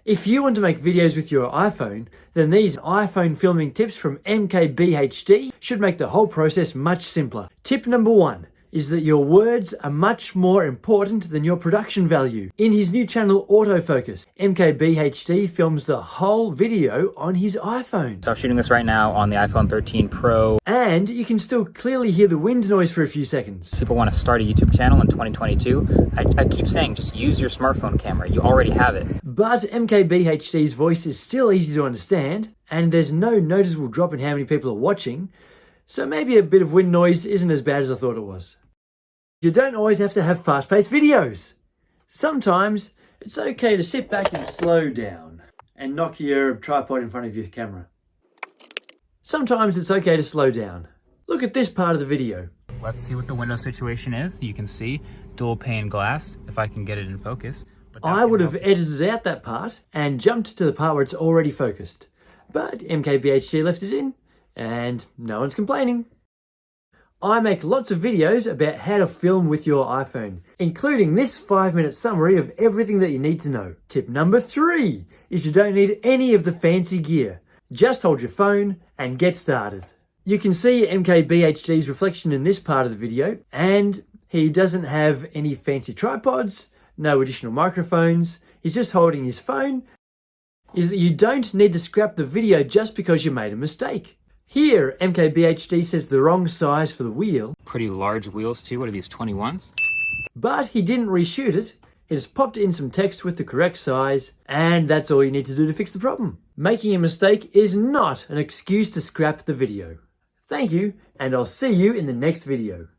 If you want to make videos with your iPhone, then these iPhone filming tips from MKBHD should make the whole process much simpler. Tip number 1 is that your words are much more important than your production value. In his new channel Autofocus, MKBHD films the whole video on his iPhone. So I'm shooting this right now on the iPhone 13 Pro. And you can still clearly hear the wind noise for a few seconds. People want to start a YouTube channel in 2022. I keep saying, just use your smartphone camera. You already have it. But MKBHD's voice is still easy to understand, and there's no noticeable drop in how many people are watching, so maybe a bit of wind noise isn't as bad as I thought it was. You don't always have to have fast-paced videos. Sometimes it's okay to sit back and slow down and knock your tripod in front of your camera. Sometimes it's okay to slow down. Look at this part of the video. Let's see what the window situation is. You can see dual pane glass, if I can get it in focus. But I would have edited out that part and jumped to the part where it's already focused. But MKBHD left it in, and no one's complaining. I make lots of videos about how to film with your iPhone, including this 5-minute summary of everything that you need to know. Tip number 3 is you don't need any of the fancy gear. Just hold your phone and get started. You can see MKBHD's reflection in this part of the video, and he doesn't have any fancy tripods, no additional microphones, he's just holding his phone. Is that you don't need to scrap the video just because you made a mistake. Here, MKBHD says the wrong size for the wheel. Pretty large wheels too. What are these, 21s? But he didn't reshoot it. He just popped in some text with the correct size, and that's all you need to do to fix the problem. Making a mistake is not an excuse to scrap the video. Thank you, and I'll see you in the next video.